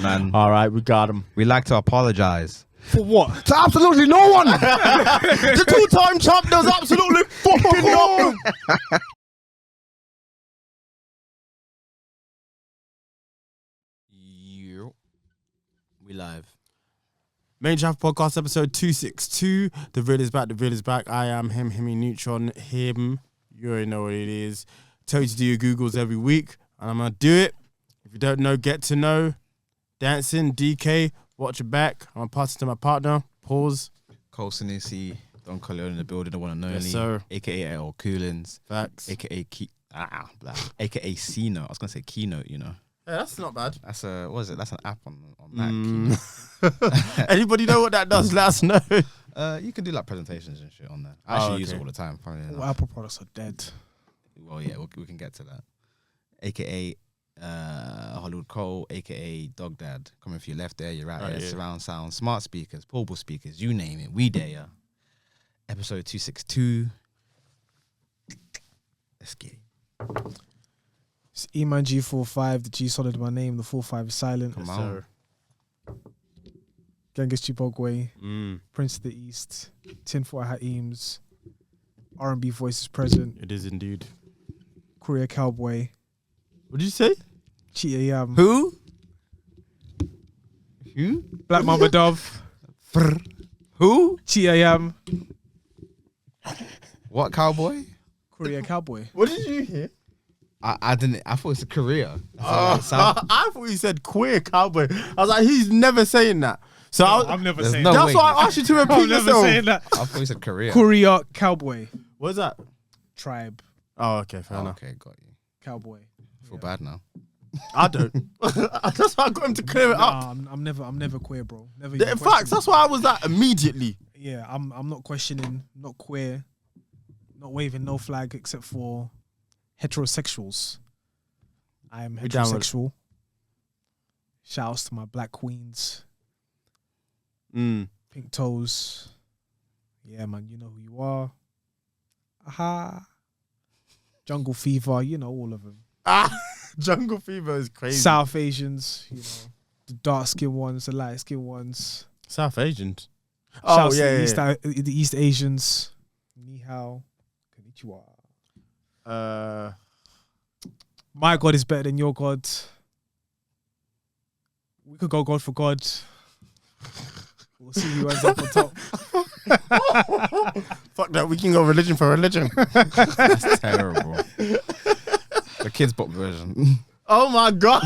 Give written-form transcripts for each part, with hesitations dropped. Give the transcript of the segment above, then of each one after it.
man. All right, we got him. We like to apologize. For what? To absolutely no one. The two-time champ does absolutely fucking nothing. We live. Main Chafford Podcast episode 262. The real is back. The real is back. I am him, Himmy Neutron, him. You already know what it is. Tell you to do your Googles every week, and I'm gonna do it. If you don't know, get to know. Dancing, DK, watch your back. I'm gonna pass it to my partner. Pause. Cole Sinisi, Don Corleone in the building, the one and only. Yes, sir. AKA L Coolins. Facts. AKA AKA C-Note. I was gonna say Keynote, you know. Yeah, that's not bad. That's what is it? That's an app on Mac. Anybody know what that does? Let us know. You can do like presentations and shit on there. I actually use it all the time. All Apple products are dead. Well, yeah, we can get to that. AKA Hollywood Cole, AKA Dog Dad. Coming for your left there, your right there. Yeah. Surround sound, smart speakers, portable speakers, you name it. We dare ya. Episode 262. Let's get it. It's Eman G45, the G solid my name, the 45 is silent. Come on. Genghis Chibogwe, Prince of the East, Tinfoil Hat Eames, R&B voices present, It is indeed. Korea Cowboy, What did you say? Cheetah Yam, Who? Black Mama Dove, Who? Cheetah Yam, What cowboy? Korea Cowboy. What did you hear? I didn't. I thought it was a career. I thought you said queer cowboy. I was like, he's never saying that. So I'm never there's saying no that. that's way. why I asked you to I'm repeat never yourself. saying that. I thought you said career. Korea Cowboy, What's that? Tribe, Oh, okay, fair enough. Okay, got you. Cowboy. I feel bad now. I don't. That's why I got him to clear it up. I'm never queer, bro. Never. In even fact, question. that's why I was like immediately. Yeah, I'm not questioning, not queer, not waving no flag except for heterosexuals. I am We down with it. heterosexual. Shouts to my black queens, pink toes. Yeah, man, you know who you are. Aha. Jungle Fever, you know all of them. Jungle Fever is crazy. South Asians, you know, the dark skinned ones, the light skinned ones. South Asians. Shouts Oh, to yeah, the East Asians. Ni hao, konnichiwa. My God is better than your God. We could go God for God. We'll see who ends up on top. Fuck that. We can go religion for religion. That's terrible. The kids' pop version. Oh my God.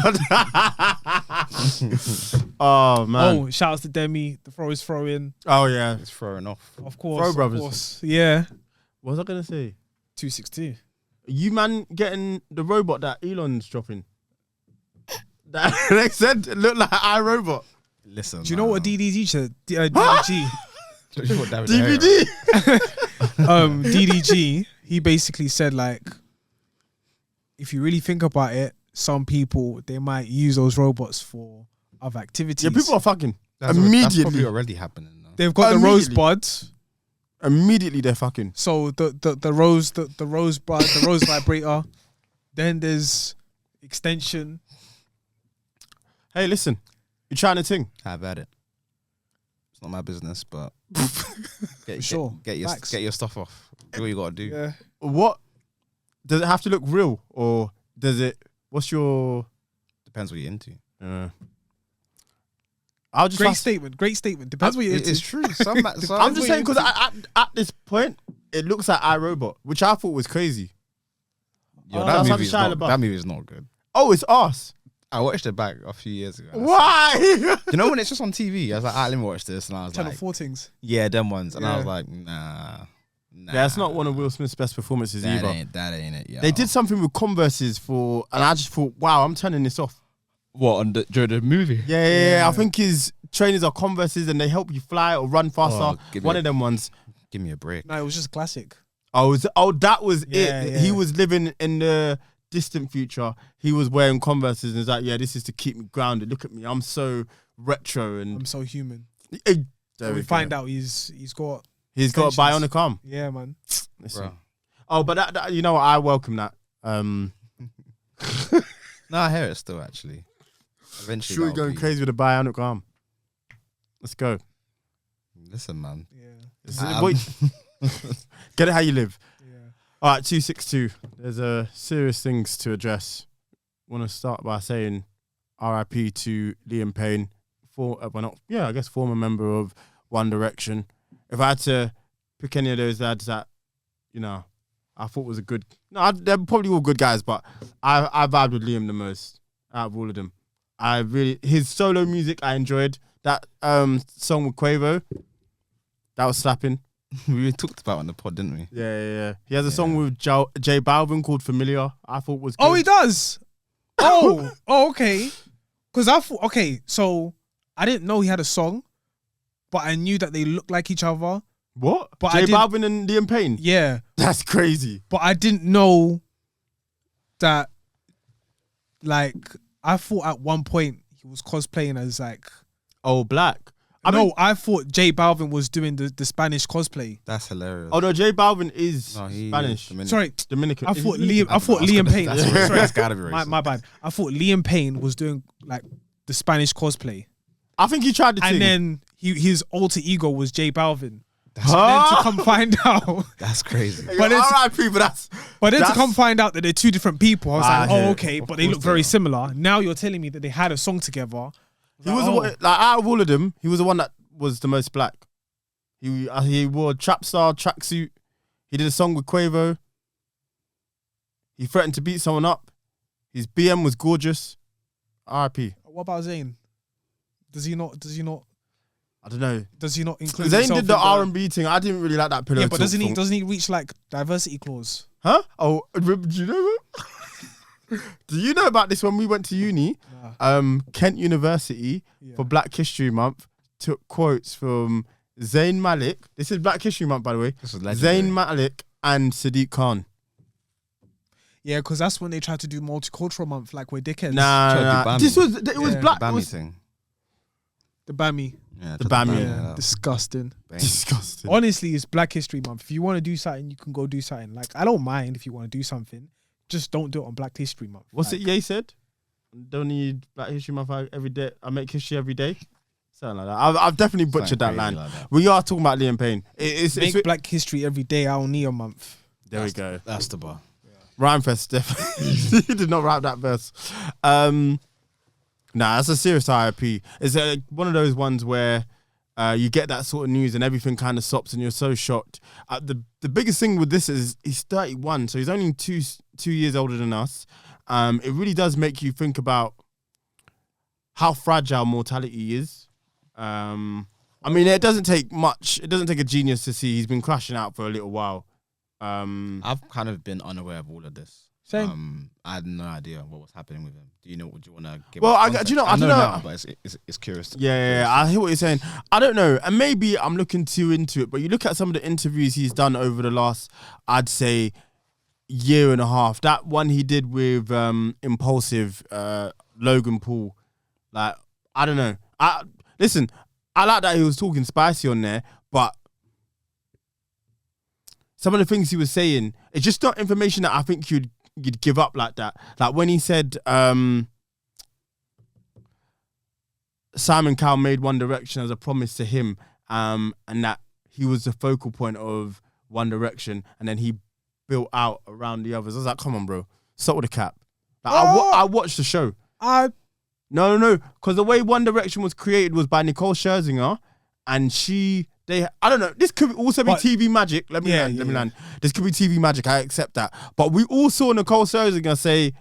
Oh man. Oh, shouts to Demi. The throw is throwing. Oh yeah. It's throwing off. Of course. Throw of brothers. course. Yeah. What was I gonna say? 262. You man getting the robot that Elon's dropping. That they said it looked like iRobot. Listen. Do you know what DDG said? DDG. DVD. DDG. He basically said, like, if you really think about it, some people, they might use those robots for other activities. Yeah, people are fucking That's immediately. probably already happening now. They've got the Immediately. rosebuds. Immediately they're fucking. So the rose vibrator. Then there's extension. Hey, listen. You trying to ting? Have at it. It's not my business, but For sure. Get your stuff off. Do what you gotta do. Yeah. What does it have to look real, or does it? What's your? Depends what you're into. I'll just. Great statement. Depends what you're into. It's true. I'm just saying because at this point it looks like iRobot, which I thought was crazy. Yo, that's how that Shia movie is not good. Oh, it's us. I watched it back a few years ago. Why? You know when it's just on TV? I was like, let me watch this, and I was Channel like, 4 things. yeah, them ones, and I Yeah. was like, nah. That's not one of Will Smith's best performances either. That ain't it. Yeah. They did something with Converses and I just thought, wow, I'm turning this off. what during the movie? Yeah. I think his trainers are Converses and they help you fly or run faster. One of them ones. Give me a break. No, it was just classic. That was Yeah, it. yeah. He was living in the distant future. He was wearing Converses and he's like, yeah, this is to keep me grounded. Look at me, I'm so retro and I'm so human. there we find out he's got a bionic arm. Yeah, man. Bro. Oh, but that you know what? I welcome that. No, I hear it still actually. Eventually, Sure, that'll going be- crazy with the bionic arm. Let's go. Listen, man. Yeah. It's- Um, boy, get it how you live. Yeah. All right, 262. There's serious things to address. Want to start by saying RIP to Liam Payne, I guess former member of One Direction. If I had to pick any of those lads that, I thought was a good. No, they're probably all good guys, but I vibed with Liam the most out of all of them. His solo music I enjoyed. That song with Quavo, that was slapping. We talked about it on the pod, didn't we? Yeah. He has a song with J Balvin called Familiar. I thought was good. Oh, he does. Oh, okay. Because I thought, so I didn't know he had a song, but I knew that they looked like each other. What? But J Balvin and Liam Payne? Yeah. That's crazy. But I didn't know that, like, I thought at one point he was cosplaying as, like... Oh, black. I thought J Balvin was doing the Spanish cosplay. That's hilarious. Oh, no, J Balvin is He's Spanish. Sorry, Dominican. I Is thought he? Liam Payne. That's Sorry, that's gotta be racist. my bad. I thought Liam Payne was doing, like, the Spanish cosplay. I think he tried to And sing. then his alter ego was J Balvin. That's, And then to come find out... that's crazy. But it's- R.I.P. But that's... But then to That's- come find out that they're two different people, I was like, yeah, oh, okay, of but they course look they very are. similar. Now you're telling me that they had a song together. He was the one, like, out of all of them, he was the one that was the most black. He wore a trap style tracksuit. He did a song with Quavo. He threatened to beat someone up. His BM was gorgeous. R.I.P. What about Zayn? Does he not I don't know. include Zayn himself did the in R&B thing. I didn't really like that pillow Yeah, but talk song. doesn't he reach like diversity clause? Huh? Oh, do you know? Do you know about this when we went to uni? Kent University for Black History Month took quotes from Zayn Malik. This is Black History Month, by the way. This is legendary. Zayn Malik and Sadiq Khan. Yeah, because that's when they tried to do multicultural month, like we're dickheads. Nah. Bammy. This was it was Yeah. black. It Bammy was thing. The Bammy. Yeah, The Bammy. Yeah, disgusting. disgusting. Honestly, it's Black History Month. If you want to do something, you can go do something. Like, I don't mind if you want to do something. Just don't do it on Black History Month. What's like, it? Ye said, "Don't need Black History Month every day. I make history every day." Something like that. I've definitely butchered that line. Like that. We are talking about Liam Payne. Make Black History every day. I don't need a month. There we go. That's the bar. Rhymefest, definitely. He did not rap that verse. That's a serious RIP. It's one of those ones where you get that sort of news and everything kind of stops and you're so shocked. The biggest thing with this is he's 31, so he's only two years older than us. It really does make you think about how fragile mortality is. I mean, it doesn't take much. It doesn't take a genius to see he's been crashing out for a little while. I've kind of been unaware of all of this. Same. I had no idea what was happening with him. Do you know? Would you want to give? Well, us context? I don't know. now, but it's curious. Yeah, I hear what you're saying. I don't know, and maybe I'm looking too into it, but you look at some of the interviews he's done over the last, I'd say, year and a half. That one he did with Impulsive, Logan Paul. Like, I don't know. Listen, I like that he was talking spicy on there, but some of the things he was saying, it's just not information that I think you'd give up like that. Like when he said Simon Cowell made One Direction as a promise to him, and that he was the focal point of One Direction, and then he built out around the others. I was like, come on, bro. Stop with the cap. Like, I watched the show. No, because the way One Direction was created was by Nicole Scherzinger, and I don't know, this could also be TV magic. Let me land. This could be TV magic, I accept that. But we all saw Nicole Scherzinger say,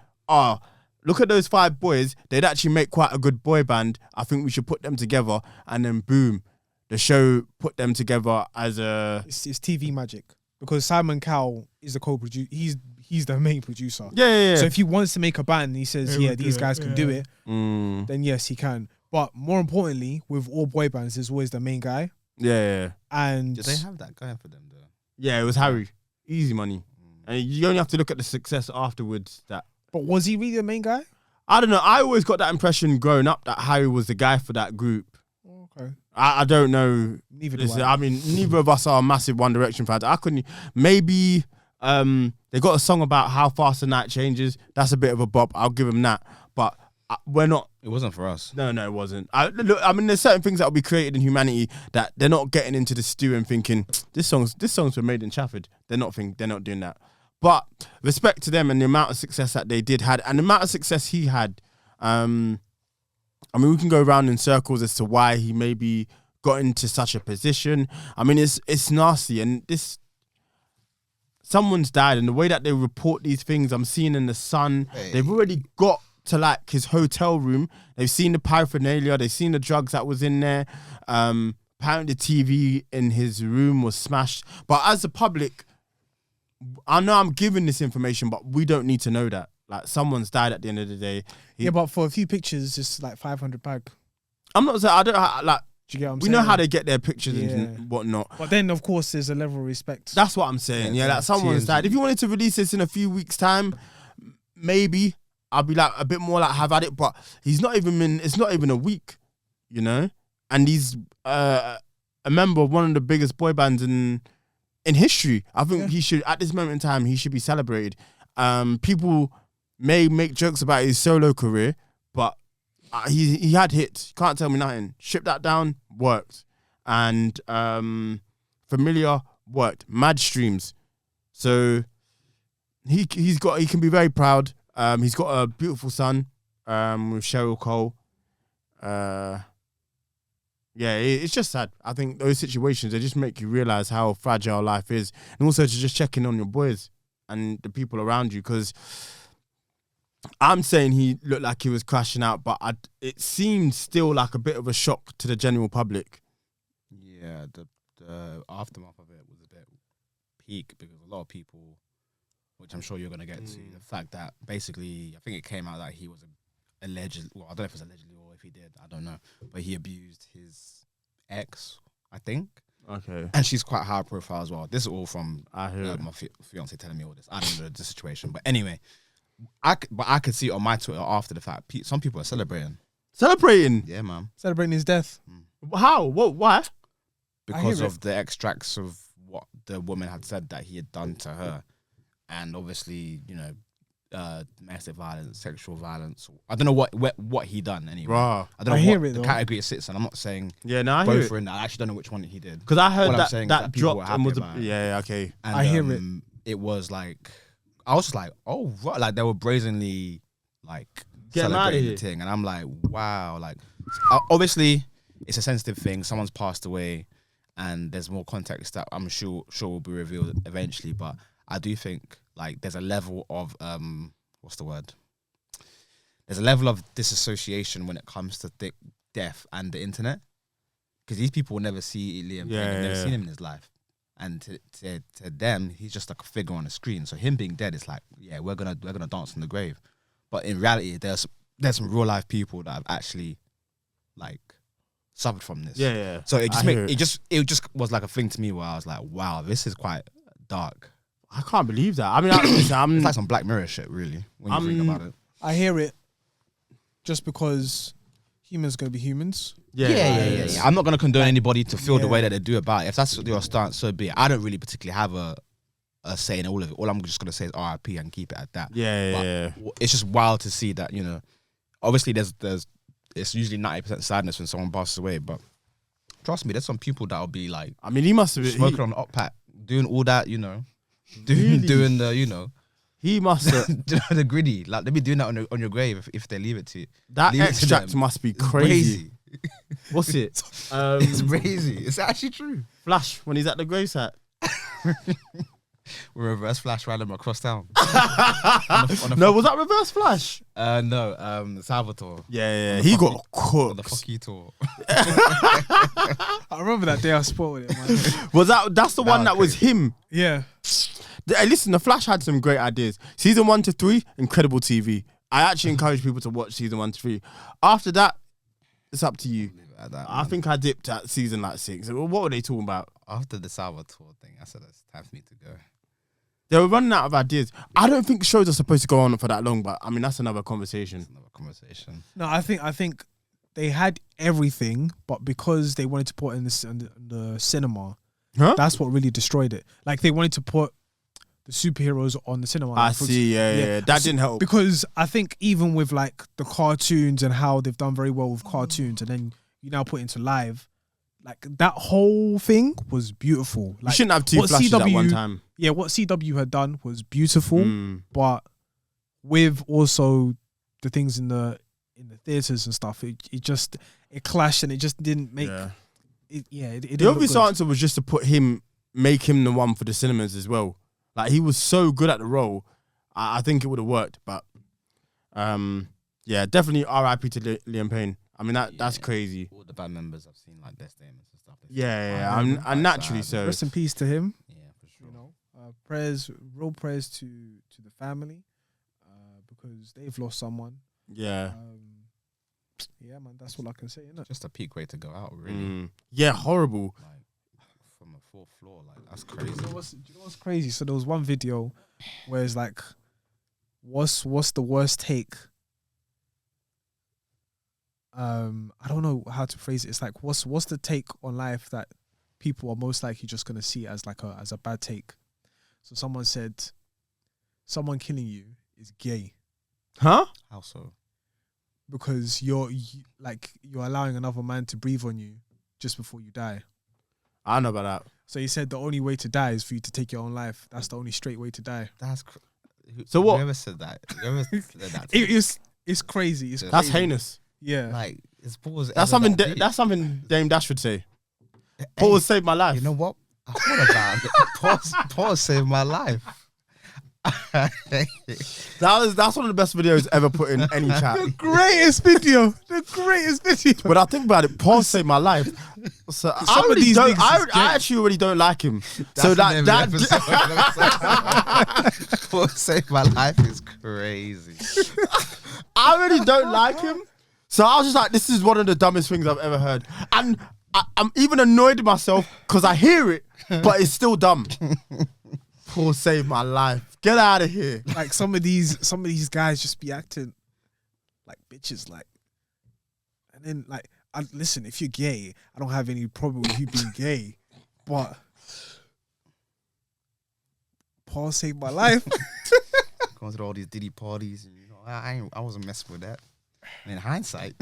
look at those 5 boys, they'd actually make quite a good boy band. I think we should put them together. And then boom, the show put them together as a... It's TV magic. Because Simon Cowell is the co-producer. He's the main producer. Yeah. So if he wants to make a band and he says, these guys can do it, then yes, he can. But more importantly, with all boy bands, there's always the main guy. Yeah. And Did they have that going for them though? Yeah, it was Harry. Easy money. And you only have to look at the success afterwards. But was he really the main guy? I don't know. I always got that impression growing up that Harry was the guy for that group. Okay. I don't know. Neither do Listen, I. I mean, neither of us are massive One Direction fans. I couldn't. Maybe they got a song about how fast the night changes. That's a bit of a bop. I'll give them that. But we're not It wasn't for us. No, it wasn't. Look, I mean, there's certain things that will be created in humanity that they're not getting into the stew and thinking this songs were made in Chafford. They're not doing that. But respect to them and the amount of success that they had, and the amount of success he had. I mean, we can go around in circles as to why he maybe got into such a position. I mean, it's nasty, and someone's died, and the way that they report these things, I'm seeing in the Sun. Hey. They've already got to like his hotel room. They've seen the paraphernalia. They've seen the drugs that was in there. Apparently, the TV in his room was smashed. But as the public, I know I'm giving this information, but we don't need to know that. Like, someone's died at the end of the day. Yeah, but for a few pictures, it's like 500 bag. I'm not saying I don't like. Do you get what I'm We saying? know how they get their pictures Yeah. and whatnot. But then, of course, there's a level of respect. That's what I'm saying. Yeah, like someone's TNT. died. If you wanted to release this in a few weeks' time, maybe I'll be like a bit more like have at it. But it's not even a week, you know. And he's a member of one of the biggest boy bands in history. I think he should, at this moment in time, he should be celebrated. People may make jokes about his solo career, but he had hits. Can't tell me nothing. Strip That Down worked, and Familiar worked. Mad Streams. So he can be very proud. He's got a beautiful son with Cheryl Cole. Yeah, it's just sad. I think those situations, they just make you realise how fragile life is, and also to just check in on your boys and the people around you, because I'm saying he looked like he was crashing out, but it seemed still like a bit of a shock to the general public. Yeah, the aftermath of it was a bit peak because a lot of people, which I'm sure you're going to get to, the fact that basically, I think it came out that he was allegedly, well, I don't know if it's allegedly or if he did, I don't know, but he abused his ex, I think. Okay. And she's quite high profile as well. This is all from I hear my fiance telling me all this. I don't know the situation. But anyway, I could see it on my Twitter after the fact. Some people are celebrating. Celebrating? Yeah, man. Celebrating his death. How? What? Why? Because of the extracts of what the woman had said that he had done to her. And obviously, you know, domestic violence, sexual violence. I don't know what he done anyway. Bruh. I don't know I hear what it, the though. category it sits in. I'm not saying Yeah, no, I hear both it. are in that. I actually don't know which one he did. Because I heard What I'm saying is that people were dropped happy and was about it. yeah, okay. And, I hear it. It was like, I was just like, oh, right. Like they were brazenly like Get 'em outta celebrating here. the thing, and I'm like, wow. Like, obviously, it's a sensitive thing. Someone's passed away, and there's more context that I'm sure will be revealed eventually. But I do think like there's a level of what's the word? There's a level of disassociation when it comes to death and the internet, because these people will never see Liam. Yeah, They've never yeah. seen him in his life. And to them, he's just like a figure on the screen. So him being dead, it's like, yeah, we're gonna dance on the grave. But in reality, there's some real life people that have actually like suffered from this. Yeah, yeah. So it I hear it. just was like a thing to me where I was like, wow, this is quite dark. I can't believe that. I mean, I'm It's like some Black Mirror shit, really, when you think about it. I hear it just because humans going to be humans. Yeah. I'm not gonna condone anybody to feel the Yeah. way that they do about it. If that's your stance, so be it. I don't really particularly have a say in all of it. All I'm just gonna say is RIP and keep it at that. Yeah. It's just wild to see that, you know, obviously there's it's usually 90% sadness when someone passes away, but trust me, there's some people that'll be like I mean, he must have been smoking on the op pack, doing all that, you know, Really? doing the, you know, he must have the gritty. Like they be doing that on your grave if they leave it to you. that Leave it to extract them. must be It's crazy. What's it? It's crazy. It's actually true. Flash when he's at the gravesite. We reverse flash random across town. No, was that Reverse Flash? No, Salvatore. Yeah, On the he fuck got you- on the cooked. fuck you tour. I remember that day I spotted it, man. Was that's the one was that was him? Yeah. Hey, listen, the Flash had some great ideas. Season 1 to 3, incredible TV. I actually encourage people to watch season 1 to 3. After that, it's up to you. Like that, I man. think I dipped at season like 6. What were they talking about? After the Salvatore thing, I said it's time for me to go. They were running out of ideas. I don't think shows are supposed to go on for that long, but I mean that's another conversation. It's another conversation. No, I think they had everything, but because they wanted to put it in the cinema, Huh? that's what really destroyed it. Like they wanted to put the superheroes on the cinema. I Like, see. Yeah. That didn't help. because I think even with like the cartoons and how they've done very well with cartoons, and then you now put into live, like that whole thing was beautiful. You Like shouldn't have two what flashes at CW one time. yeah, what CW had done was beautiful, Mm. but with also the things in the theaters and stuff, it clashed and it just didn't make Yeah. it. Yeah, it The didn't look obvious good. answer was just to make him the one for the cinemas as well. Like he was so good at the role, I think it would have worked. But yeah, definitely R.I.P. to Liam Payne. I mean that's crazy. All the band members I've seen, like their statements and stuff. Yeah. And naturally so. Rest in peace to him. Yeah, for sure. You know, real prayers to the family, because they've lost someone. Yeah. Yeah, man, that's all I can say, innit? Just a peak way to go out, really. Yeah, horrible. Like from a fourth floor, like that's crazy. Do you know what's crazy? So there was one video where it's like, what's the worst take? I don't know how to phrase it. It's like, what's the take on life that people are most likely just gonna see as like as a bad take? So someone said, someone killing you is gay Huh? How so? because you're allowing another man to breathe on you just before you die. I don't know about that. So he said the only way to die is for you to take your own life. That's the only straight way to die. That's So what? Whoever said that? Whoever said that? It's crazy. It's That's crazy. heinous. Yeah. Like it's pause. That's something Dame Dash would say. Pause saved my life. You know what? I thought about it. Pause saved my life. That's one of the best videos ever put in any chat. The greatest video. But I think about it, Paul saved my life. So I Some of already these don't. niggas is I actually already don't like him. So that Pause saved my life is crazy. I already don't like him. So I was just like, this is one of the dumbest things I've ever heard, and I'm even annoyed with myself because I hear it, but it's still dumb. Paul saved my life. Get out of here. Like some of these guys just be acting like bitches, like, and then like, listen, if you're gay, I don't have any problem with you being gay, but Paul saved my life. Going to all these Diddy parties, and you know, I wasn't messing with that. In hindsight,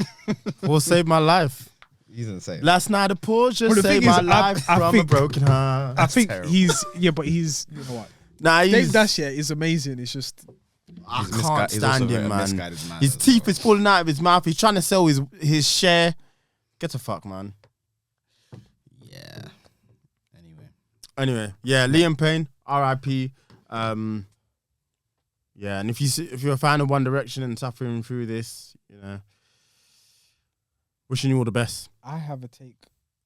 Paul saved my life. he's insane. Last night a Paul just Well, the saved thing my is, life I from a think- broken heart. I think terrible. he's you know what? Nah, Dave Dash is amazing. It's just I He's can't he's stand also him, a man. misguided man His as teeth well. is falling out of his mouth. He's trying to sell his share. Get the fuck, man. Yeah. Anyway, yeah, Liam Payne, R.I.P. Yeah, and if you're a fan of One Direction and suffering through this, you know, wishing you all the best. I have a take.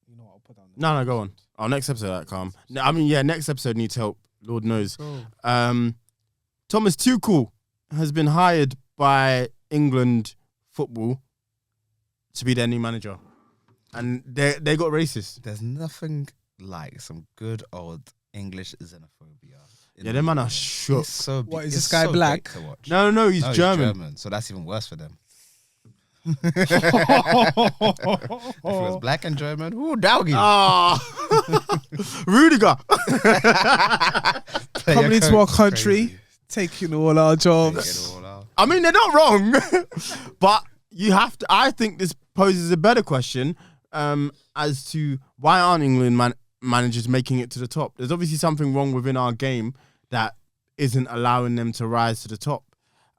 You know what? I'll put down. No, go on. Oh, next episode, calm. No, I mean, yeah, next episode needs help. Lord knows. Thomas Tuchel has been hired by England football to be their new manager, and they got racist. There's nothing like some good old English xenophobia. Yeah, them man are shook. It's so What, is it's this guy so black? great to watch. No, he's No, German. so that's even worse for them. If it was black and German, ooh, doggy. Ah, Rudiger. Coming into our country, taking all our jobs. I mean, they're not wrong, but you have to. I think this poses a better question as to why aren't England managers making it to the top? There's obviously something wrong within our game that isn't allowing them to rise to the top.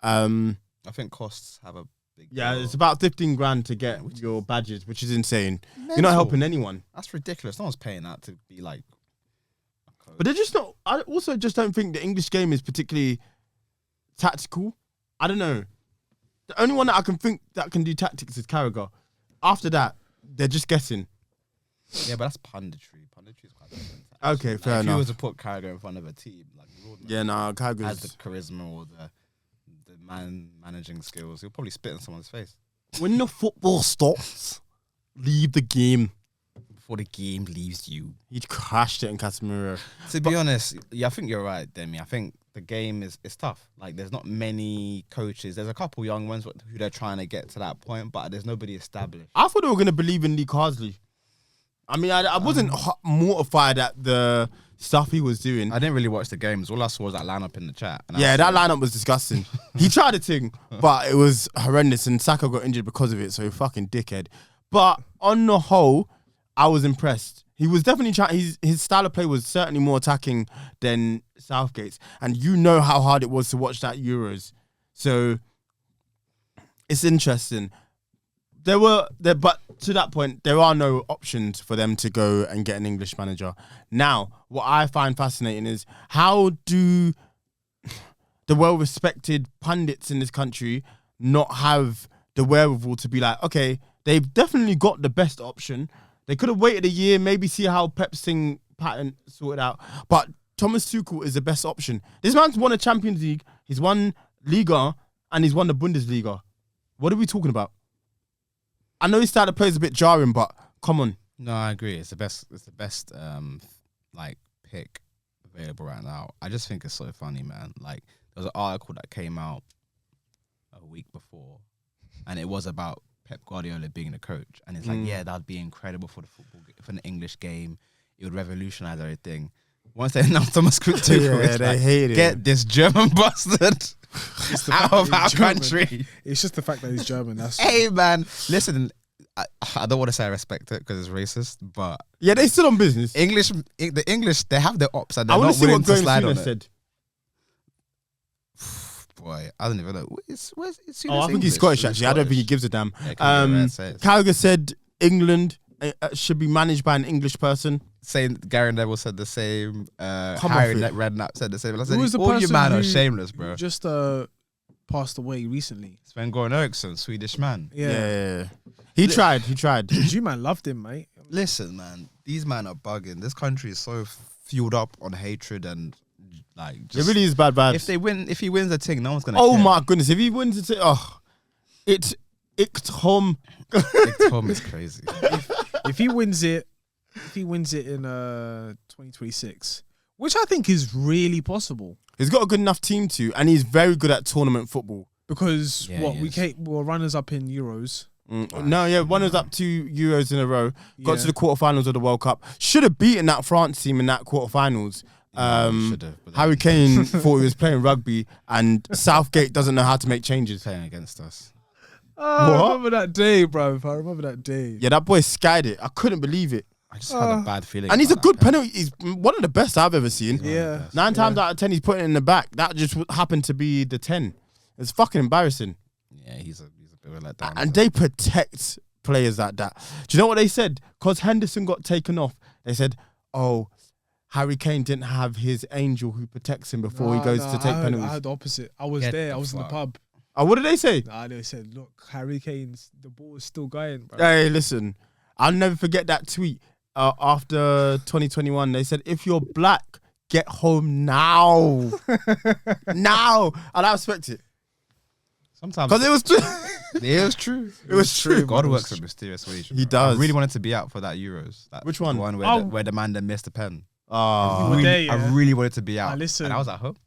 I think costs have a big. Yeah, deal. it's about 15 grand to get your badges, which is insane. You're not helping anyone. That's ridiculous. No one's paying that to be like. But they're just not. I also just don't think the English game is particularly tactical. I don't know. The only one that I can think that can do tactics is Carragher. After that, they're just guessing. Yeah, but that's punditry. Punditry is quite different. Okay, fair If you enough. were to put Carragher in front of a team, like Rodman Yeah, no, has the Carragher's. charisma or the managing skills, he'll probably spit in someone's face When the football stops, leave the game. before the game leaves you. He crashed it in Casemiro. To be honest, yeah, I think you're right, Demi. I think the game is tough. Like, there's not many coaches. There's a couple young ones who they're trying to get to that point, but there's nobody established. I thought they were going to believe in Lee Carsley. I mean, I wasn't mortified at the stuff he was doing. I didn't really watch the games. All I saw was that lineup in the chat. And Yeah, that lineup was disgusting. He tried a thing, but it was horrendous. And Saka got injured because of it, so fucking dickhead. But on the whole, I was impressed. He was definitely trying. His style of play was certainly more attacking than Southgate's. And you know how hard it was to watch that Euros. So it's interesting. But to that point, there are no options for them to go and get an English manager. Now, what I find fascinating is how do the well-respected pundits in this country not have the wherewithal to be like, okay, they've definitely got the best option. They could have waited a year, maybe see how Pep's thing pattern sorted out. But Thomas Tuchel is the best option. This man's won a Champions League, he's won Liga, and he's won the Bundesliga. What are we talking about? I know his style of play is a bit jarring, but come on. No, I agree. It's the best. It's the best. Like pick available right now. I just think it's so funny, man. Like there was an article that came out a week before, and it was about Pep Guardiola being the coach, and it's like, yeah, that'd be incredible for the for the English game. It would revolutionize everything. Once they announced Thomas Tuchel, Yeah, they hate it. Get this German bastard out of our country. It's just the fact that he's German. That's Hey, man, listen. I don't want to say I respect it because it's racist, but Yeah, they still on business. the English, they have their ops and they're I want not to see willing what to slide on Graham it. said. Boy, I don't even know. Where's I think he's Scottish, actually. I don't think he gives a damn. Say Carragher said England should be managed by an English person. Saying Gary Neville said the same. Come Harry off it. Redknapp said the same. I Who was said, the all you person man are who shameless, bro. just passed away recently. Sven-Goran Eriksson, Swedish man. Yeah. He tried. You man loved him, mate. Listen, man, these men are bugging. This country is so fueled up on hatred and like. It Just, really is bad vibes. if he wins the thing, no one's gonna. Oh care. my goodness! If he wins it, it's home. Tom is crazy. If he wins it in 2026, which I think is really possible. He's got a good enough team to, and he's very good at tournament football. Because Yeah, he is. we're runners up in Euros. No, yeah, one was up 2 Euros in a row. Got Yeah. to the quarterfinals of the World Cup. Should have beaten that France team in that quarterfinals. Should've, but Harry Kane thought he was playing rugby, and Southgate doesn't know how to make changes. playing against us. Oh, What? I remember that day, bro. I remember that day. Yeah, that boy skied it. I couldn't believe it. I just had a bad feeling. And he's a about good that guy. penalty. He's one of the best I've ever seen. Yeah. 9 times out of 10, he's putting it in the back. That just happened to be the 10. It's fucking embarrassing. Yeah, he's a bit of a letdown. And they protect players like that. Do you know what they said? Because Henderson got taken off, they said, oh, Harry Kane didn't have his angel who protects him before he goes to take penalties. I had the opposite. I was Get there. the I was in the fuck. pub. Oh, what did they say? Nah, they said, look, Harry Kane's, the ball is still going, bro. Hey, listen, I'll never forget that tweet after 2021. They said, if you're black, get home now. Now. And I respect it. Sometimes Because it was true. it was true. It was true. God man. works in mysterious ways. He does. I really wanted to be out for that Euros. Which one? The one where the man that missed the pen. Oh, were Really- there, yeah? I really wanted to be out. listen. And I was at home.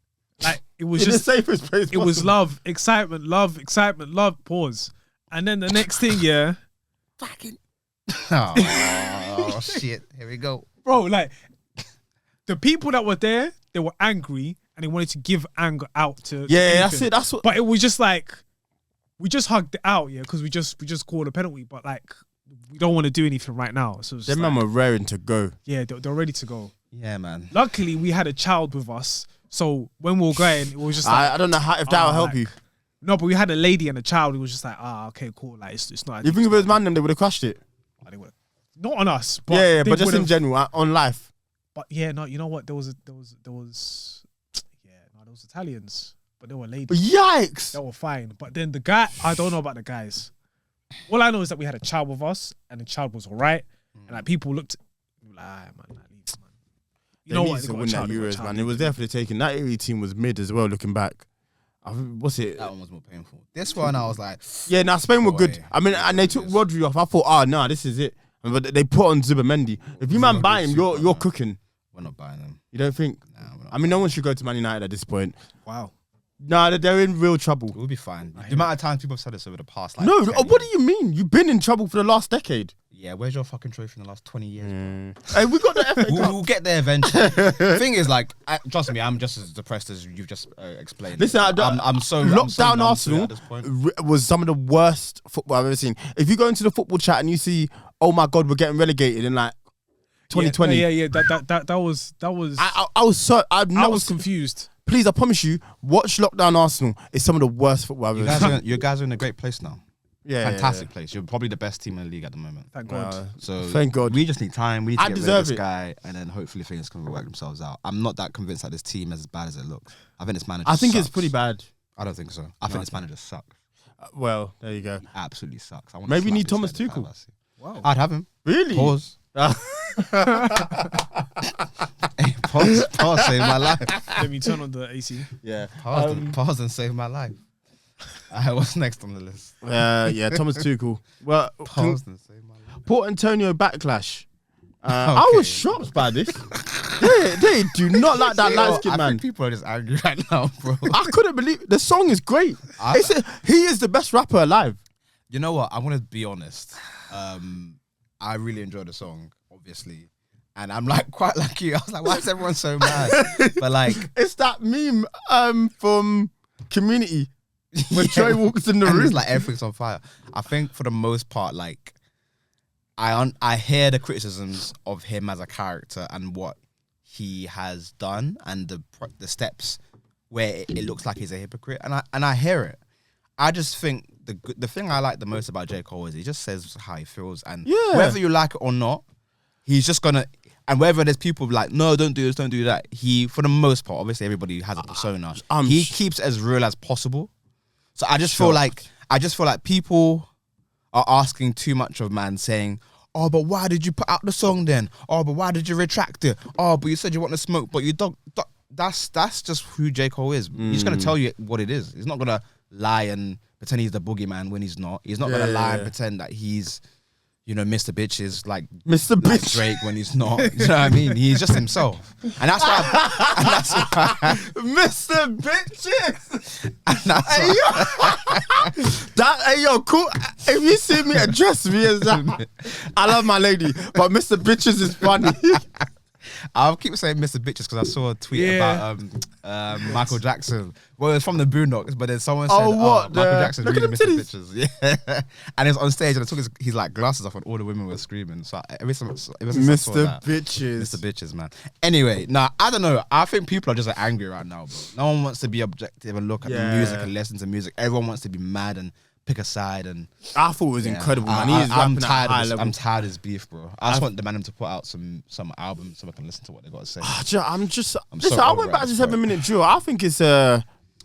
Like, it was in just, the safest place it was possible. love, excitement, pause. And then the next thing, yeah, Oh, shit. Here we go. bro, like, the people that were there, they were angry and they wanted to give anger out to Yeah, that's anything. it. That's what. But it was just like, we just hugged it out, yeah, because we just called a penalty, but like, we don't want to do anything right now. So it's Them like, man were raring to go. yeah, they're ready to go. Yeah, man. Luckily, we had a child with us, so when we were going, it was just like, I don't know if that will help like, you. no, but we had a lady and a child. It was just like, okay, cool. Like, it's not. You think if it was man, them they would have crushed it. They would've- not on us, but Yeah, they but just in would've- general, on life. But yeah, no, you know what? There was Italians, but they were ladies. Yikes! They were fine. But then the guy, I don't know about the guys. All I know is that we had a child with us, and the child was alright. And like people looked, like, man, like, leave it, man. You know They what? need They to got a win that child, they got a Euros, child. man. It was there for the taking. That Italy team was mid as well, looking back. What's it? That one was more painful. This one, I was like, Yeah, now Spain were Boy. good. I mean, and they took Rodri off. I thought, no, this is it. But they put on Zubimendi. If you man buy him, you're cooking. we're not buying them. You don't think? Nah, we're not. I mean, no one should go to Man United at this point. Wow. Nah, they're in real trouble. We'll be fine. The amount of times people have said this over the past, like, No, 10 what do years. you mean? You've been in trouble for the last decade. Yeah, where's your fucking trophy in the last 20 years? Hey, we got the FA Cup. We'll get there eventually. The thing is, like, trust me, I'm just as depressed as you've just explained. Listen, I'm so lockdown numb to it Arsenal at this point. was some of the worst football I've ever seen. If you go into the football chat and you see, oh my God, we're getting relegated in like 2020. Yeah. That was. I was so I was confused. Please, I promise you, watch Lockdown Arsenal. It's some of the worst football I've ever seen. You guys are in a great place now. Yeah, Fantastic place. You're probably the best team in the league at the moment. Thank God. So thank God. We just need time. We need to get rid of deserve this it. guy, and then hopefully things can work themselves out. I'm not that convinced that this team is as bad as it looks. I think this manager. I think sucks. it's pretty bad. I don't think so. I think this manager sucks. Well, there you go. He absolutely sucks. I want Maybe to you need slap Thomas his head Tuchel. if Wow. I'd have him. Really? Pause. Hey, pause saved my life. Let me turn on the AC. Yeah. Pause and save my life. What's next on the list? Yeah, Thomas Tuchel. Well, Pause and save my life. Port Antonio backlash. I was shocked by this. they do not like that light skin I man. think people are just angry right now, bro. I couldn't believe the song is great. He is the best rapper alive. You know what? I'm gonna be honest. I really enjoyed the song, obviously, and I'm like quite like you. I was like, why is everyone so mad? But like, It's that meme from Community when Troy walks in the and room. it's like everything's on fire. I think for the most part, like, I hear the criticisms of him as a character and what he has done and the steps where it looks like he's a hypocrite, and I hear it. I just think the thing I like the most about J. Cole is he just says how he feels, and whether you like it or not, he's just gonna. And whether there's people like, no, don't do this, don't do that. He, for the most part, obviously everybody has a persona. He keeps it as real as possible. So I just feel like people are asking too much of man, saying, oh, but why did you put out the song then? Oh, but why did you retract it? Oh, but you said you want to smoke, but you don't. That's just who J. Cole is. He's gonna tell you what it is. He's not gonna lie and pretend he's the boogeyman when he's not. He's not gonna lie and pretend that he's, you know, Mr. Bitches like Mr. like Bitch. Drake when he's not. You know what I mean? He's just himself, and that's why. Mr. Bitches. And that's Hey, why yo, cool. If you see me address me as that, I love my lady, but Mr. Bitches is funny. I'll keep saying Mr. Bitches because I saw a tweet about Michael Jackson. Well, it's from the Boondocks, but then someone said, what? Michael Jackson's Look really at Mr. them Bitches. Yeah. And it's on stage and I took his like glasses off and all the women were screaming. So ever since I saw Mr. that, Bitches. Mr. Bitches, man. Anyway, I don't know. I think people are just like, angry right now, bro. No one wants to be objective and look at the music and listen to music. Everyone wants to be mad and pick a side. And I thought it was incredible, man. He is I'm rapping at a tired. high Of this, level. I'm tired of this beef, bro. I just want the man to put out some albums so I can listen to what they got to say. Listen, I went back to 7 Minute Drill. I think it's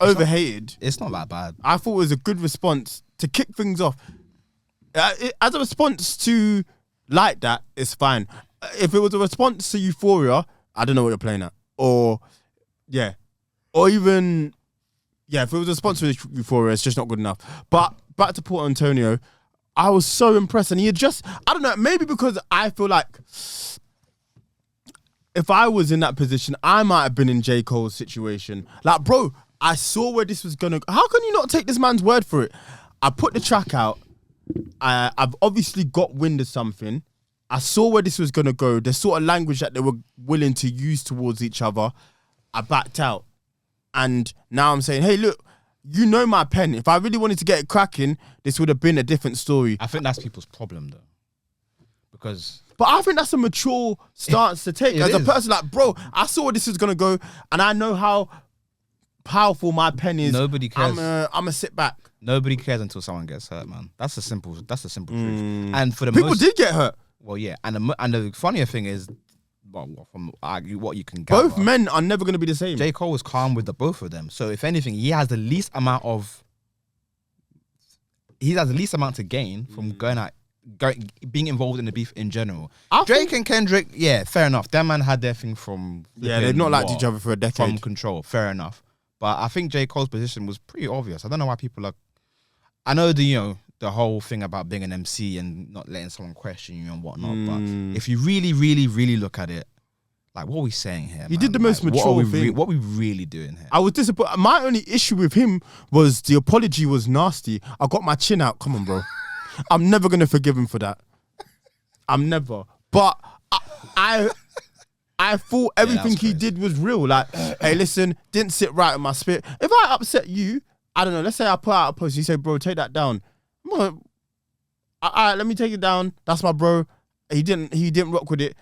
overhated. It's not that bad. I thought it was a good response to kick things off. As a response to like that, it's fine. If it was a response to Euphoria, I don't know what you're playing at. Or even, if it was a response to Euphoria, it's just not good enough. But back to Port Antonio, I was so impressed. And he had just, I don't know, maybe because I feel like if I was in that position, I might have been in J. Cole's situation. Like, bro, I saw where this was going to go. How can you not take this man's word for it? I put the track out. I've obviously got wind of something. I saw where this was going to go. The sort of language that they were willing to use towards each other. I backed out. And now I'm saying, hey, look, you know my pen. If I really wanted to get it cracking, this would have been a different story. I think that's people's problem, though. Because... But I think that's a mature stance to take. As a person, like, bro, I saw where this is going to go, and I know how powerful my pen is. Nobody cares. I'm gonna sit back. Nobody cares until someone gets hurt, man. That's the simple truth. And for the People did get hurt. Well, yeah. And the funnier thing is, from what you can gather, Both men are never going to be the same. J. Cole was calm with the both of them. So if anything, he has the least amount to gain from being involved in the beef in general. Drake and Kendrick, yeah, fair enough. That man had their thing from they've not liked each other for a decade. From Control, fair enough. But I think J. Cole's position was pretty obvious. I don't know why people are. I know the whole thing about being an MC and not letting someone question you and whatnot. But if you really, really, really look at it, like, what are we saying here? He did the most mature thing. What are we really doing here? I was disappointed. My only issue with him was the apology was nasty. I got my chin out. Come on, bro. I'm never gonna forgive him for that. I'm never. But I thought everything he did was real. Like, hey, listen, didn't sit right in my spirit. If I upset you, I don't know. Let's say I put out a post. You say, bro, take that down. All right, let me take it down. That's my bro. He didn't rock with it.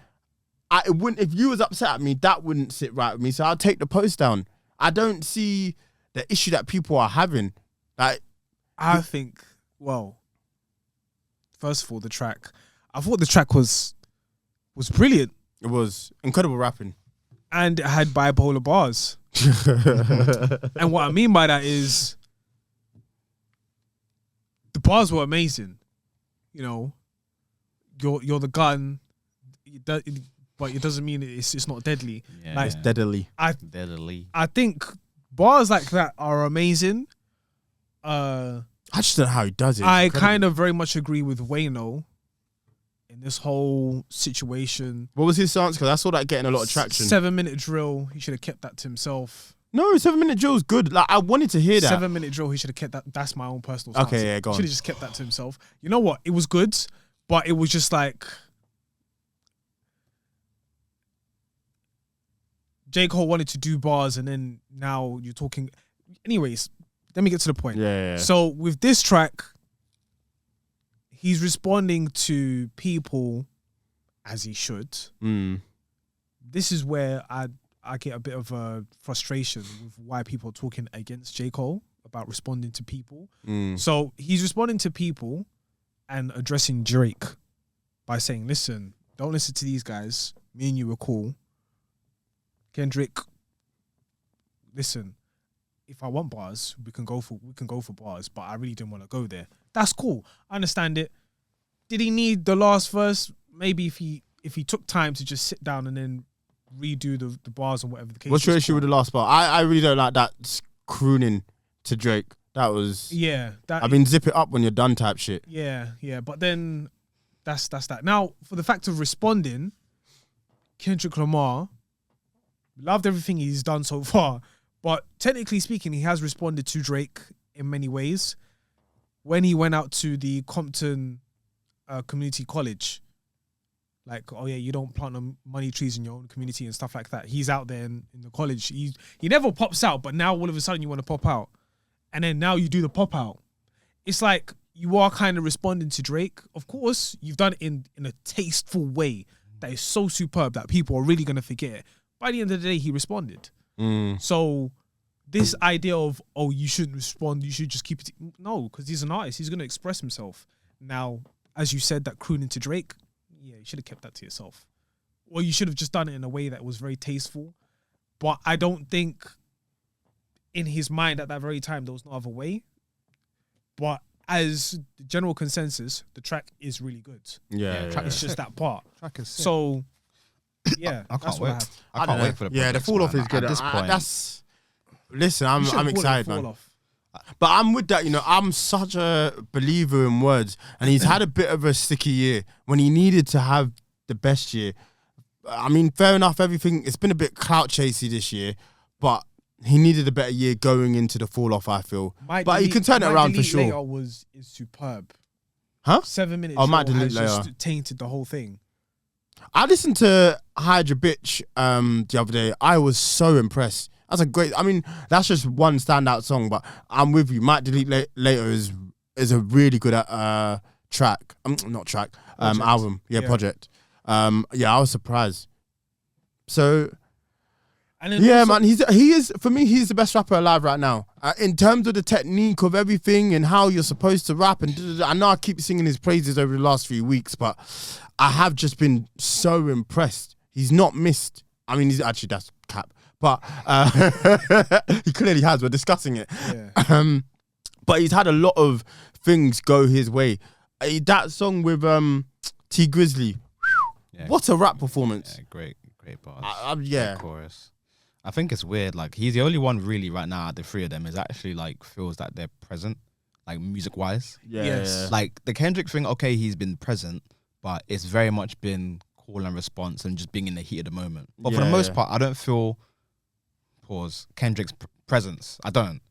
It wouldn't. If you was upset at me, that wouldn't sit right with me. So I'll take the post down. I don't see the issue that people are having. Like, I think, well, first of all, the track. I thought the track was brilliant. it was incredible rapping. And it had bipolar bars. And what I mean by that is the bars were amazing. You know, you're the gun, but it doesn't mean it's not deadly. Yeah. Like, It's deadly. Deadly. I think bars like that are amazing. I just don't know how he does it. It's I incredible. kind of very much agree with Wayno in this whole situation. What was his stance? Because I saw that getting a lot of traction. 7-minute drill, he should have kept that to himself. No, 7-minute drill's good. Like, I wanted to hear that. 7-minute drill, he should have kept that. That's my own personal stance. Okay, yeah, go on. Should have just kept that to himself. You know what? It was good, but it was just like J. Cole wanted to do bars, and then now you're talking. Anyways, let me get to the point. Yeah. So with this track, he's responding to people as he should. Mm. This is where I get a bit of a frustration with why people are talking against J. Cole about responding to people. Mm. So he's responding to people and addressing Drake by saying, listen, don't listen to these guys. Me and you were cool. Kendrick, listen, if I want bars, we can go for bars, but I really didn't want to go there. That's cool. I understand it. Did he need the last verse? Maybe if he took time to just sit down and then redo the bars or whatever the case. What's your is, issue cool. with the last part? I really don't like that crooning to Drake. That was... Yeah. I mean, zip it up when you're done type shit. Yeah. But then that's that. Now, for the fact of responding, Kendrick Lamar loved everything he's done so far, but technically speaking, he has responded to Drake in many ways. When he went out to the Compton Community College, like, oh yeah, you don't plant money trees in your own community and stuff like that. He's out there in the college. He never pops out, but now all of a sudden you want to pop out. And then now you do the pop out. It's like you are kind of responding to Drake. Of course, you've done it in a tasteful way that is so superb that people are really going to forget it. By the end of the day, he responded. Mm. So this idea of, oh, you shouldn't respond, you should just keep it. No, because he's an artist. He's going to express himself. Now, as you said, that crooning to Drake, yeah, you should have kept that to yourself. Or you should have just done it in a way that was very tasteful. But I don't think in his mind at that very time there was no other way. But as the general consensus, the track is really good. Yeah. It's just that part. Track is sick. So, yeah, I that's can't what I wait. have. I can't wait for the Yeah, the projects, fall off man. is good. At this point, That's... Listen, You should've I'm called it excited, fall man. off. But I'm with that, you know, I'm such a believer in words. And he's had a bit of a sticky year when he needed to have the best year. I mean, fair enough, everything, it's been a bit clout chasey this year, but he needed a better year going into the fall off, I feel. But he can turn it around for sure. Later is superb. Huh? 7 minutes. Oh, Might Delete has Later. just tainted the whole thing. I listened to Hydra Bitch the other day. I was so impressed. That's a great... I mean, that's just one standout song, but I'm with you. Might Delete Later is a really good track. Not track. Album. Yeah, project. Yeah, I was surprised. So... And then Yeah, also, man, he is for me. He's the best rapper alive right now. In terms of the technique of everything and how you're supposed to rap, and I know I keep singing his praises over the last few weeks, but I have just been so impressed. He's not missed. I mean, he's actually that's cap, but he clearly has. We're discussing it. Yeah. But he's had a lot of things go his way. That song with T Grizzly, Yeah. what a rap performance! Yeah, great bars. Yeah. Great chorus. I think it's weird. Like, he's the only one really right now. The three of them is actually like feels that they're present, like music wise. Yeah, Yes. yeah. Like the Kendrick thing, okay, he's been present, but it's very much been call and response and just being in the heat of the moment. But for the most part, I don't feel Kendrick's presence. I don't.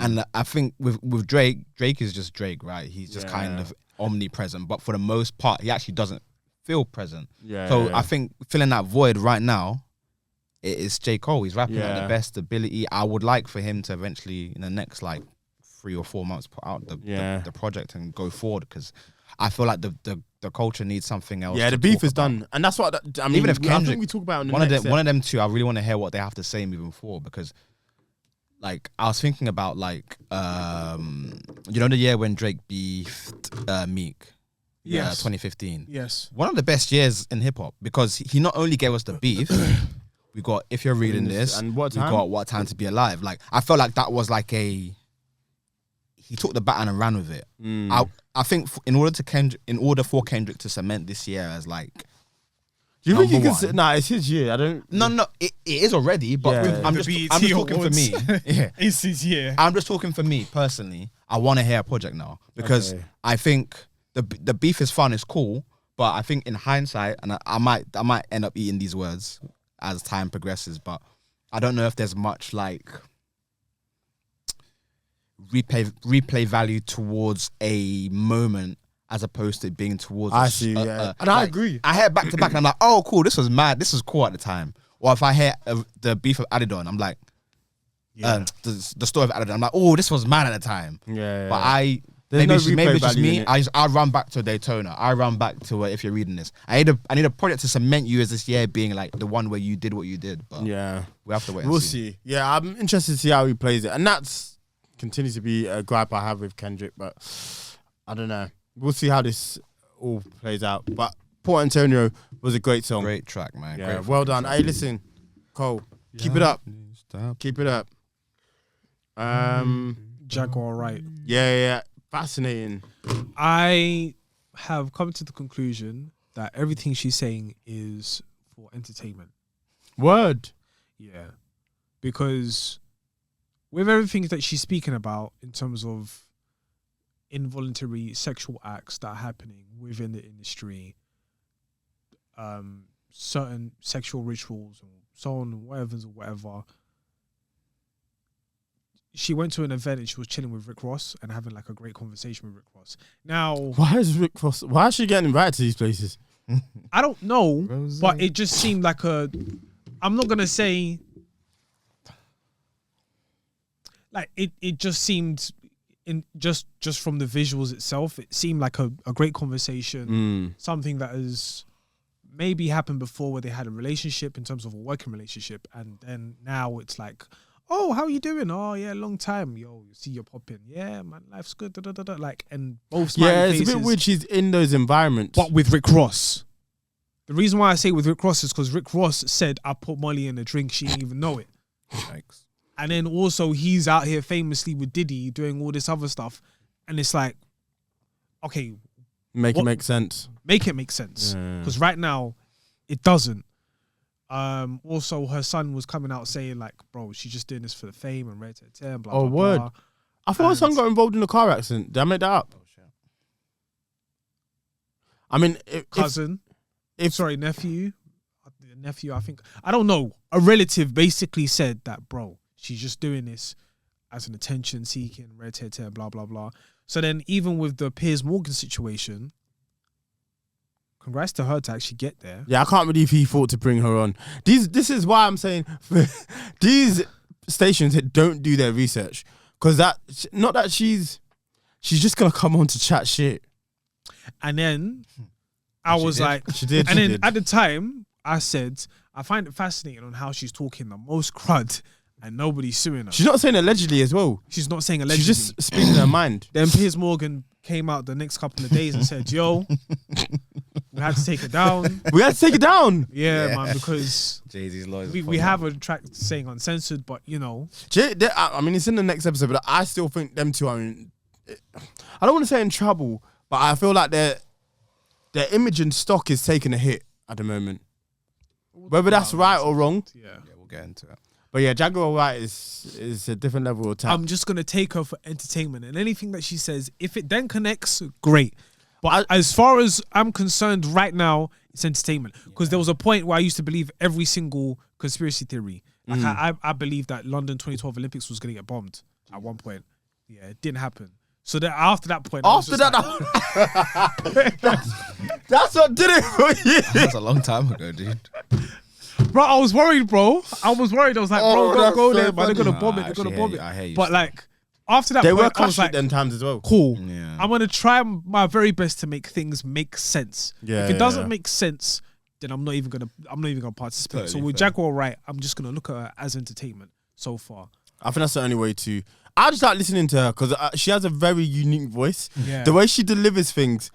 And I think with Drake is just Drake, right? He's just kind of omnipresent. But for the most part, he actually doesn't feel present. I think filling that void right now, it is J. Cole. He's rapping at the best ability. I would like for him to eventually, in the next like 3 or 4 months, put out the project and go forward, because I feel like the culture needs something else. Yeah, the beef is done, and that's what I mean. Even if Kendrick, I think we talk about one of them two, I really want to hear what they have to say moving forward, because like I was thinking about like you know the year when Drake beefed Meek. Yeah, 2015. Yes. One of the best years in hip hop, because he not only gave us the beef, we got If You're Reading This, and we got What Time to Be Alive. Like I felt like that was like he took the baton and ran with it. I think in order for Kendrick to cement this year as like, do you think he can? Nah, it's his year. I don't. No, it is already. But I'm just talking for me. Yeah, it's his year. I'm just talking for me personally. I want to hear a project now, because I think the beef is fun, it's cool, but I think in hindsight, and I might end up eating these words as time progresses, but I don't know if there's much like replay value towards a moment as opposed to being towards. I see, and I agree. I hear back to back, and I'm like, oh, cool, this was mad, this was cool at the time. Or if I hear the beef of Adidon, I'm like, the story of Adidon, I'm like, oh, this was mad at the time. But maybe it's just me. I run back to Daytona. I run back to If You're Reading This. I need a project to cement you as this year being like the one where you did what you did. But we have to wait. We'll see. Yeah, I'm interested to see how he plays it, and that's continues to be a gripe I have with Kendrick. But I don't know. We'll see how this all plays out. But Port Antonio was a great song. Great track, man. Yeah, well done. Hey, listen, Cole, keep it up. Keep it up. Jaguar, right? Yeah. Fascinating. I have come to the conclusion that everything she's saying is for entertainment. Word. Yeah. Because with everything that she's speaking about in terms of involuntary sexual acts that are happening within the industry, certain sexual rituals and so on, whatever. She went to an event and she was chilling with Rick Ross and having like a great conversation with Rick Ross. Now, why is she getting invited to these places? I don't know, but it just seemed like I'm not gonna say like it just seemed just from the visuals itself, it seemed like a great conversation, something that has maybe happened before where they had a relationship in terms of a working relationship, and then now it's like, oh, how you doing? Oh, yeah, long time. Yo, you see you're popping. Yeah, man, life's good. Like, and both smiley faces. It's a bit weird she's in those environments. But with Rick Ross. The reason why I say with Rick Ross is because Rick Ross said, I put Molly in a drink. She didn't even know it. Thanks. And then also he's out here famously with Diddy doing all this other stuff. And it's like, okay. Make it make sense. Make it make sense. Because right now, it doesn't. Also, her son was coming out saying like, bro, she's just doing this for the fame and red and blah, blah, word. blah. I thought her son got involved in a car accident. Did I make that up? Oh, shit. I mean, nephew, I think, I don't know. A relative basically said that, bro, she's just doing this as an attention seeking, red hair, blah, blah, blah. So then even with the Piers Morgan situation, congrats to her to actually get there. Yeah, I can't believe he thought to bring her on. This is why I'm saying these stations don't do their research, because not that she's just gonna come on to chat shit. And then I was like, she did. And then at the time I said I find it fascinating on how she's talking the most crud and nobody's suing her. She's not saying allegedly as well. She's not saying allegedly. She's just speaking her mind. Then Piers Morgan came out the next couple of days and said, yo, we had to take it down. We had to take it down. Yeah, man, because Jay-Z's lawyers. We have a track saying uncensored, but you know. I mean, it's in the next episode, but I still think them two are I don't want to say in trouble, but I feel like their image and stock is taking a hit at the moment. Whether that's right or wrong. Yeah, we'll get into it. But yeah, Jaguar Wright is a different level of talent. I'm just going to take her for entertainment, and anything that she says, if it then connects, great. But as far as I'm concerned right now, it's entertainment. Because there was a point where I used to believe every single conspiracy theory. Like I believed that London 2012 Olympics was going to get bombed at one point. Yeah, it didn't happen. So then after that point, After that, that's what did it for you. That's a long time ago, dude. bro, I was worried, bro. I was worried. I was like, bro, don't go so there, man. They're funny. gonna bomb it. They're gonna bomb I hear it. you But still. like after that They point, were I was crushed like, at them times as well. cool. Yeah. I'm gonna try my very best to make things make sense. Yeah, if it doesn't yeah. make sense, then I'm not even gonna participate. Totally so with fair. Jaguar Wright, I'm just gonna look at her as entertainment so far. I think that's the only way to. I just like listening to her because she has a very unique voice. Yeah. The way she delivers things.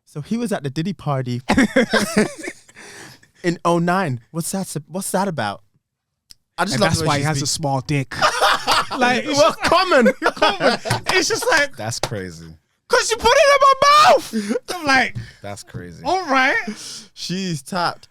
So he was at the Diddy party in 09. What's that about? I just And love that's the way why she he has a speaks. small dick. like it's Well, just, common. it's just like That's crazy. Because you put it in my mouth. I'm like, That's crazy. all right. She's tapped.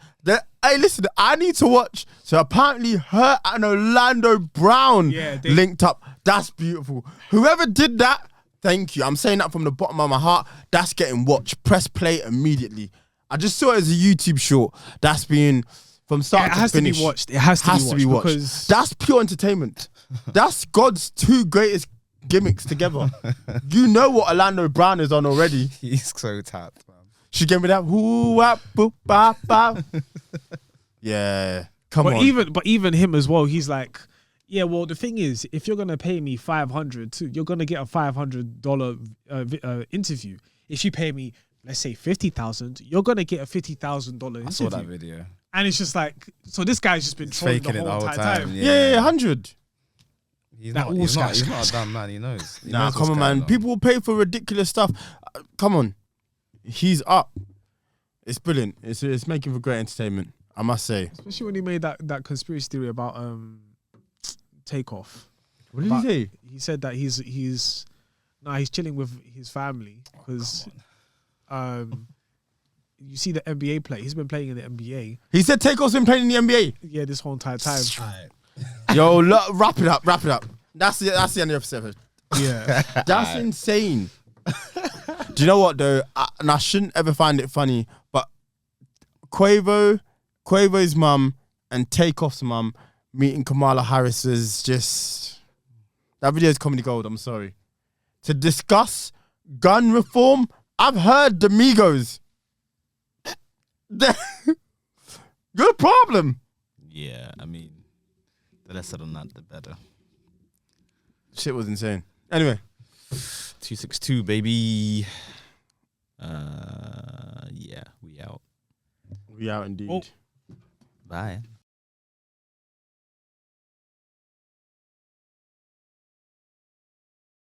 Hey, listen, I need to watch. So apparently her and Orlando Brown Yeah, linked up. That's beautiful. Whoever did that, thank you. I'm saying that from the bottom of my heart. That's getting watched. Press play immediately. I just saw it as a YouTube short. That's being from start It to has to finish. be watched. It has to be watched because That's pure entertainment. That's God's two greatest gimmicks together. You know what Orlando Brown is on already. He's so tapped, man. She gave me that whoo wap boop bop bop. Yeah, come on. even him as well. He's like, yeah. Well, the thing is, if you're gonna pay me $500, you're gonna get a $500 interview. If you pay me, let's say $50,000, you're gonna get a $50,000 interview. I saw that video. And it's just like, so this guy's just been trolling Faking the it whole entire time. yeah, 100. He's That not. all He's not. scratch. He's not a dumb man. He knows. He Nah, knows come what's on, going man. on. People will pay for ridiculous stuff. Come on, he's up. It's brilliant. It's making for great entertainment, I must say. Especially when he made that conspiracy theory about Takeoff. What did he say? He said that he's chilling with his family because you see the NBA play. He's been playing in the NBA. He said Takeoff's been playing in the NBA. Yeah, this whole entire time. Yo, wrap it up. That's the end of the episode. Yeah. That's insane. Do you know what though? And I shouldn't ever find it funny, but Quavo's mum and Takeoff's mum meeting Kamala Harris is just that video is comedy gold. I'm sorry. To discuss gun reform, I've heard the Migos. Good problem. Yeah, I mean, the less said on that, the better. Shit was insane. Anyway. 262, baby. Yeah, we out. We out indeed. Oh. Bye.